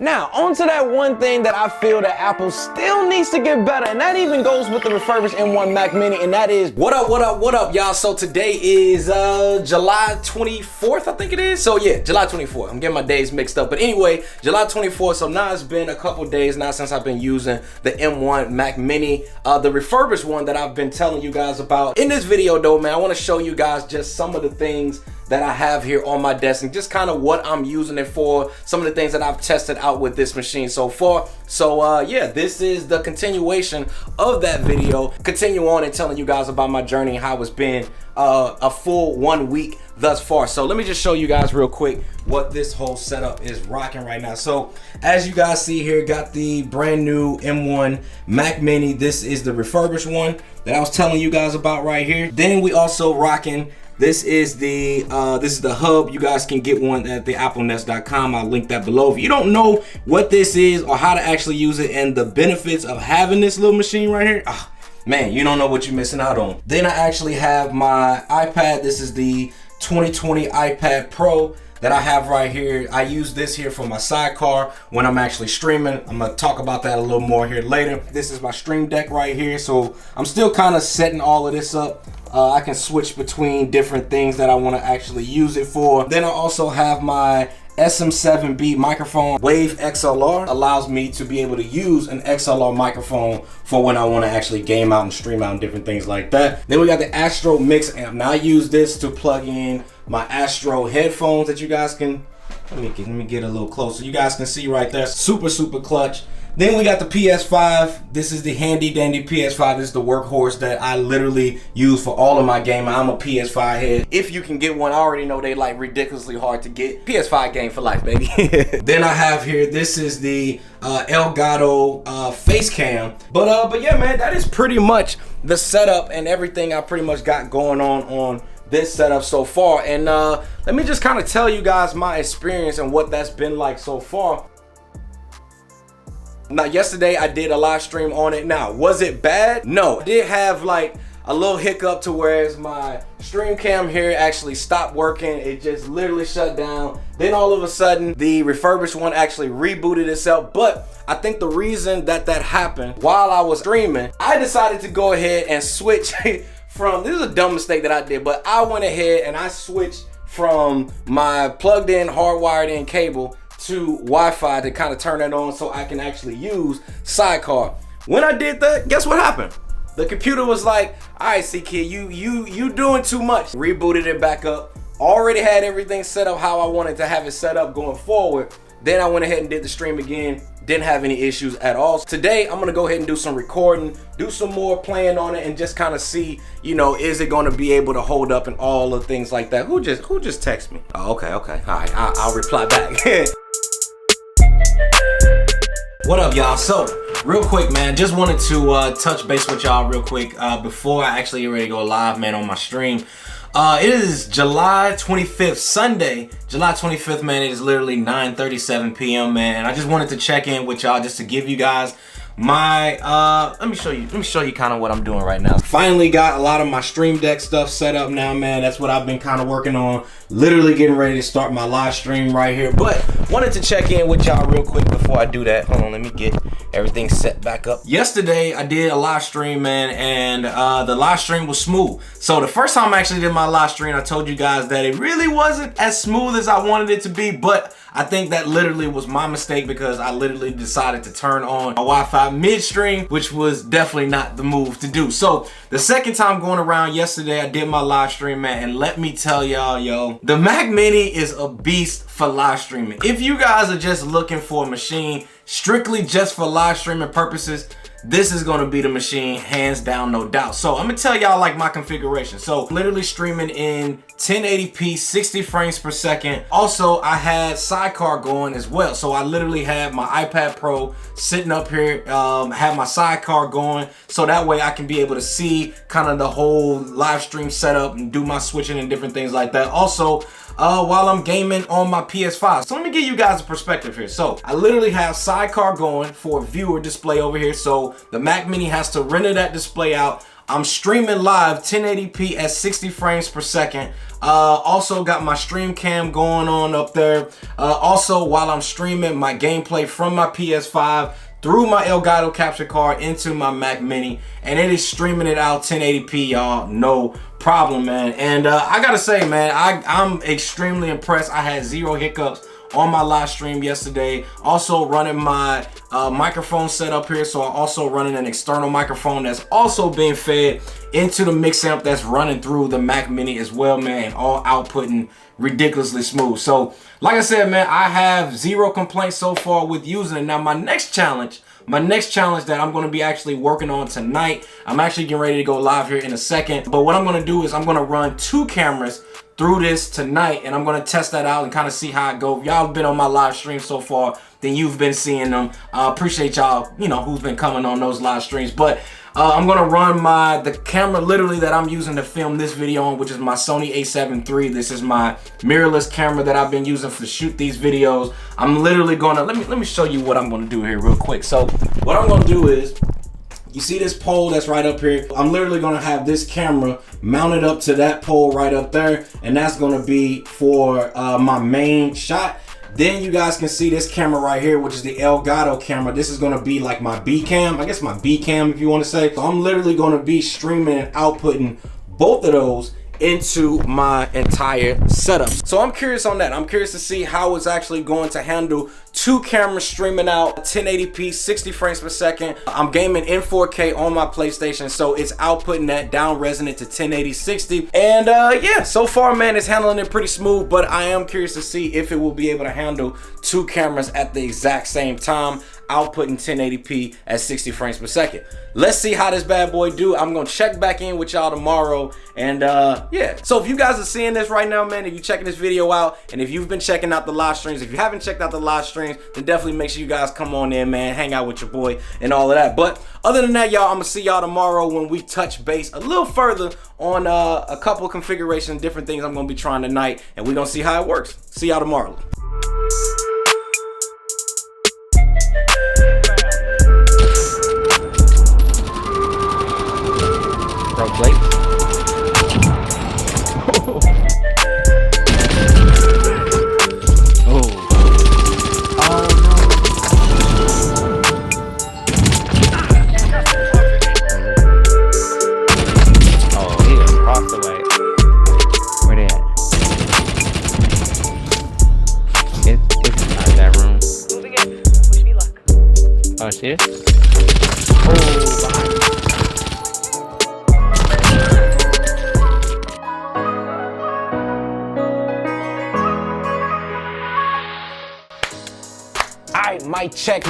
Now, on to that one thing that I feel that Apple still needs to get better, and that even goes with the refurbished M1 Mac Mini, and that is, what up, y'all? So today is July 24th, I think it is. So yeah, July 24th. I'm getting my days mixed up. But anyway, July 24th, so now it's been a couple days now since I've been using the M1 Mac Mini, the refurbished one that I've been telling you guys about. In this video though, man, I want to show you guys just some of the things that I have here on my desk and just kind of what I'm using it for, some of the things that I've tested out with this machine so far. So yeah, this is the continuation of that video. Continue on and telling you guys about my journey, how it's been a full 1 week thus far. So let me just show you guys real quick what this whole setup is rocking right now. So as you guys see here, got the brand new M1 Mac Mini. This is the refurbished one that I was telling you guys about right here. Then we also rocking, this is the hub. You guys can get one at the applenest.com. I'll link that below. If you don't know what this is or how to actually use it and the benefits of having this little machine right here, man, you don't know what you're missing out on. Then I actually have my iPad. This is the 2020 iPad Pro that I have right here. I use this here for my sidecar when I'm actually streaming. I'm gonna talk about that a little more here later. This is my stream deck right here. So I'm still kind of setting all of this up. I can switch between different things that I want to actually use it for. Then I also have my SM7B microphone. Wave XLR allows me to be able to use an XLR microphone for when I want to actually game out and stream out and different things like that. Then we got the Astro Mix amp. Now I use this to plug in my Astro headphones that you guys can, let me get a little closer. You guys can see right there, super clutch. Then we got the PS5. This is the handy dandy PS5. This is the workhorse that I literally use for all of my gaming. I'm a PS5 head. If you can get one, I already know they like ridiculously hard to get. PS5 game for life, baby. Then I have here, this is the Elgato face cam. But yeah, man, that is pretty much the setup and everything I pretty much got going on this setup so far. And let me just kind of tell you guys my experience and what that's been like so far. Now, yesterday I did a live stream on it. Now, was it bad? No. I did have like a little hiccup to where my stream cam here actually stopped working. It just literally shut down. Then all of a sudden, the refurbished one actually rebooted itself. But I think the reason that happened while I was streaming, I decided to go ahead and switch from, this is a dumb mistake that I did, but I went ahead and I switched from my plugged in, hardwired in cable to Wi-Fi to kind of turn it on so I can actually use Sidecar. When I did that, guess what happened? The computer was like, all right, CKid, you doing too much. Rebooted it back up. Already had everything set up how I wanted to have it set up going forward. Then I went ahead and did the stream again. Didn't have any issues at all. Today, I'm gonna go ahead and do some recording, do some more playing on it, and just kind of see, you know, is it gonna be able to hold up and all the things like that. Who just texted me? Oh, okay. All right, I'll reply back. What up, y'all? So real quick, man, just wanted to touch base with y'all real quick before I actually get ready to go live, man, on my stream. It is July 25th, Sunday, July 25th, man. It is literally 9:37 p.m., man. And I just wanted to check in with y'all just to give you guys my let me show you kind of what I'm doing right now. Finally got a lot of my stream deck stuff set up now, man. That's what I've been kind of working on, literally getting ready to start my live stream right here. But wanted to check in with y'all real quick before I do that. Hold on, let me get everything set back up. Yesterday I did a live stream, man, and the live stream was smooth. So the first time I actually did my live stream, I told you guys that it really wasn't as smooth as I wanted it to be, but I think that literally was my mistake because I literally decided to turn on my Wi-Fi midstream, which was definitely not the move to do. So the second time going around yesterday, I did my live stream, man, and let me tell y'all, yo, the Mac Mini is a beast for live streaming. If you guys are just looking for a machine strictly just for live streaming purposes, this is gonna be the machine, hands down, no doubt. So I'm gonna tell y'all like my configuration. So literally streaming in 1080p, 60 frames per second. Also, I had Sidecar going as well. So I literally had my iPad Pro sitting up here, have my Sidecar going, so that way I can be able to see kind of the whole live stream setup and do my switching and different things like that. Also, while I'm gaming on my PS5. So let me give you guys a perspective here. So I literally have Sidecar going for viewer display over here. So the Mac Mini has to render that display out I'm streaming live 1080p at 60 frames per second. Also got my stream cam going on up there. Also, while I'm streaming my gameplay from my PS5 through my Elgato capture card into my Mac Mini, and it is streaming it out 1080p, y'all, no problem, man. And I gotta say, man, I'm extremely impressed. I had 0 hiccups on my live stream yesterday. Also running my microphone setup here, so I'm also running an external microphone that's also being fed into the mix amp that's running through the Mac Mini as well, man, and all outputting ridiculously smooth. So like I said, man, I have 0 complaints so far with using it. Now my next challenge that I'm going to be actually working on tonight, I'm actually getting ready to go live here in a second, but what I'm going to do is I'm going to run 2 cameras through this tonight, and I'm going to test that out and kind of see how it goes. If y'all have been on my live stream so far, then you've been seeing them. I appreciate y'all, you know, who's been coming on those live streams. But I'm going to run the camera literally that I'm using to film this video on, which is my Sony a7 III. This is my mirrorless camera that I've been using to shoot these videos. I'm literally going to, let me show you what I'm going to do here real quick. So what I'm going to do is, you see this pole that's right up here? I'm literally gonna have this camera mounted up to that pole right up there, and that's gonna be for my main shot. Then you guys can see this camera right here, which is the Elgato camera. This is gonna be like my B cam, I guess my B cam if you wanna say. So I'm literally gonna be streaming and outputting both of those into my entire setup. So I'm curious on that. I'm curious to see how it's actually going to handle 2 cameras streaming out 1080p 60 frames per second. I'm gaming in 4K on my PlayStation, so it's outputting that down resonant to 1080 60. And yeah, so far, man, it's handling it pretty smooth, but I am curious to see if it will be able to handle 2 cameras at the exact same time, outputting 1080p at 60 frames per second. Let's see how this bad boy do. I'm gonna check back in with y'all tomorrow, and yeah. So if you guys are seeing this right now, man, if you're checking this video out, and if you've been checking out the live streams, if you haven't checked out the live streams, then definitely make sure you guys come on in, man, hang out with your boy and all of that. But other than that, y'all, I'm gonna see y'all tomorrow when we touch base a little further on a couple of configurations, different things I'm gonna be trying tonight, and we're gonna see how it works. See y'all tomorrow. Broke plate. Oh, serious? Oh, Alright,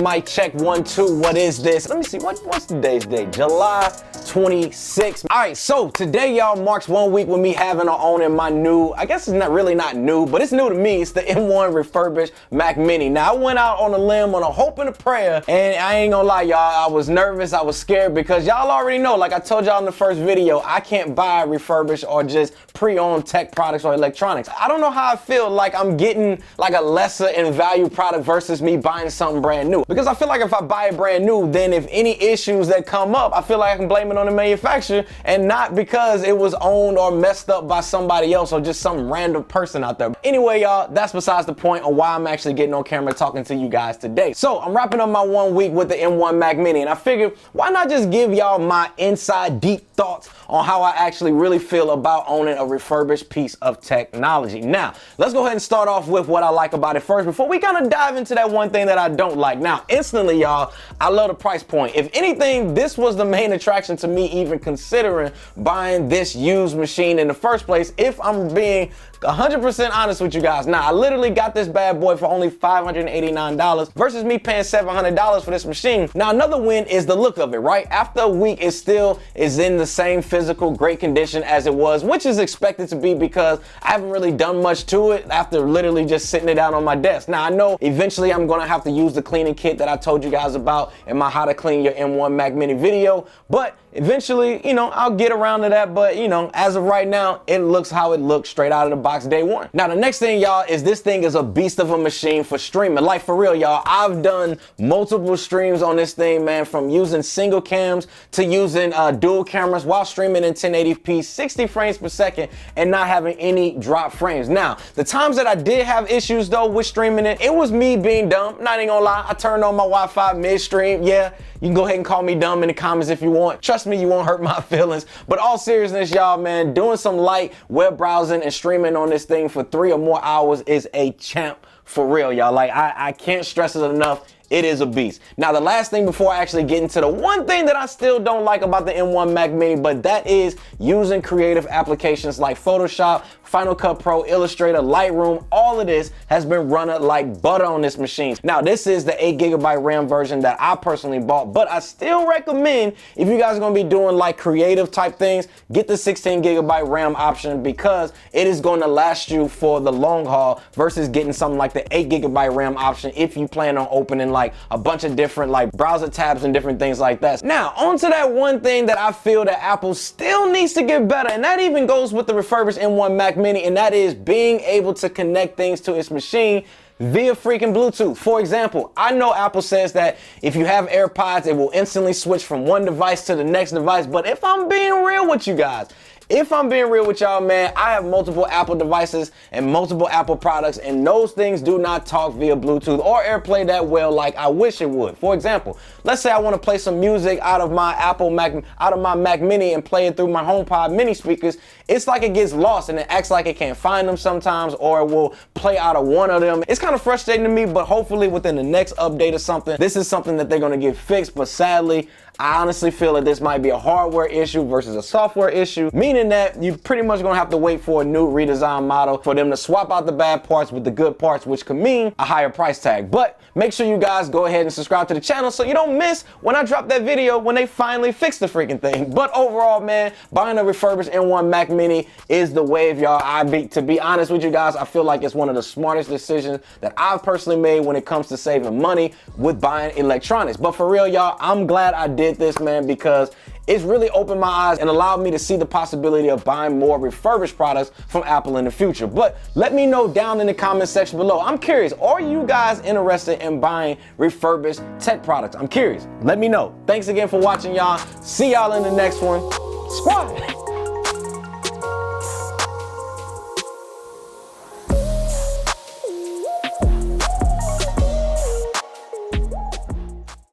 mic check, 1, 2, what is this? Let me see, what's today's date? July 26th. Alright, so today, y'all, marks 1 week with me having or owning my new, I guess it's not new, but it's new to me. It's the M1 refurbished Mac Mini. Now, I went out on a limb on a hope and a prayer, and I ain't gonna lie, y'all, I was nervous, I was scared, because y'all already know, like I told y'all in the first video, I can't buy refurbished or just pre-owned tech products or electronics. I don't know how I feel like I'm getting like a lesser in value product versus me buying something brand new. Because I feel like if I buy it brand new, then if any issues that come up, I feel like I can blame it on the manufacturer and not because it was owned or messed up by somebody else or just some random person out there. Anyway, y'all, that's besides the point on why I'm actually getting on camera talking to you guys today. So I'm wrapping up my 1 week with the M1 Mac Mini, and I figured why not just give y'all my inside deep thoughts on how I actually really feel about owning a refurbished piece of technology. Now, let's go ahead and start off with what I like about it first before we kind of dive into that one thing that I don't like. Now, instantly, y'all, I love the price point. If anything, this was the main attraction to me even considering buying this used machine in the first place, if I'm being 100% honest with you guys. Now, I literally got this bad boy for only $589 versus me paying $700 for this machine. Now, another win is the look of it, right? After a week, it still is in the same physical great condition as it was, which is expected to be because I haven't really done much to it after literally just sitting it out on my desk. Now, I know eventually I'm gonna have to use the cleaning kit that I told you guys about in my how to clean your M1 Mac Mini video, but Eventually, you know, I'll get around to that, but you know, as of right now, it looks how it looks straight out of the box day one. Now, the next thing, y'all, is this thing is a beast of a machine for streaming. Like, for real, y'all, I've done multiple streams on this thing, man, from using single cams to using dual cameras while streaming in 1080p, 60 frames per second, and not having any drop frames. Now, the times that I did have issues, though, with streaming it was me being dumb. Not even gonna lie, I turned on my Wi-Fi mid-stream. Yeah, you can go ahead and call me dumb in the comments if you want. Trust me, you won't hurt my feelings. But all seriousness, y'all, man, doing some light web browsing and streaming on this thing for 3 or more hours is a champ for real, y'all. Like, I can't stress it enough. It is a beast. Now, the last thing before I actually get into the one thing that I still don't like about the M1 Mac Mini, but that is using creative applications like Photoshop, Final Cut Pro, Illustrator, Lightroom. All of this has been running like butter on this machine. Now, this is the 8GB RAM version that I personally bought, but I still recommend, if you guys are gonna be doing like creative type things, get the 16GB RAM option, because it is going to last you for the long haul versus getting something like the 8GB RAM option if you plan on opening like a bunch of different like browser tabs and different things like that. Now, on to that one thing that I feel that Apple still needs to get better, and that even goes with the refurbished M1 Mac Mini, and that is being able to connect things to its machine via freaking Bluetooth. For example, I know Apple says that if you have AirPods, it will instantly switch from one device to the next device, but if I'm being real with you guys, if I'm being real with y'all, man, I have multiple Apple devices and multiple Apple products, and those things do not talk via Bluetooth or AirPlay that well like I wish it would. For example, let's say I want to play some music out of my Mac Mini and play it through my HomePod mini speakers. It's like it gets lost and it acts like it can't find them sometimes, or it will play out of one of them. It's kind of frustrating to me, but hopefully within the next update or something, this is something that they're going to get fixed. But sadly, I honestly feel that this might be a hardware issue versus a software issue, meaning that you're pretty much gonna have to wait for a new redesigned model for them to swap out the bad parts with the good parts, which could mean a higher price tag. But make sure you guys go ahead and subscribe to the channel so you don't miss when I drop that video when they finally fix the freaking thing. But overall, man, buying a refurbished M1 Mac Mini is the wave, y'all. To be honest with you guys, I feel like it's one of the smartest decisions that I've personally made when it comes to saving money with buying electronics. But for real, y'all, I'm glad I did this, man, because it's really opened my eyes and allowed me to see the possibility of buying more refurbished products from Apple in the future. But let me know down in the comment section below. I'm curious, are you guys interested in buying refurbished tech products? I'm curious. Let me know. Thanks again for watching, y'all. See y'all in the next one. Squad.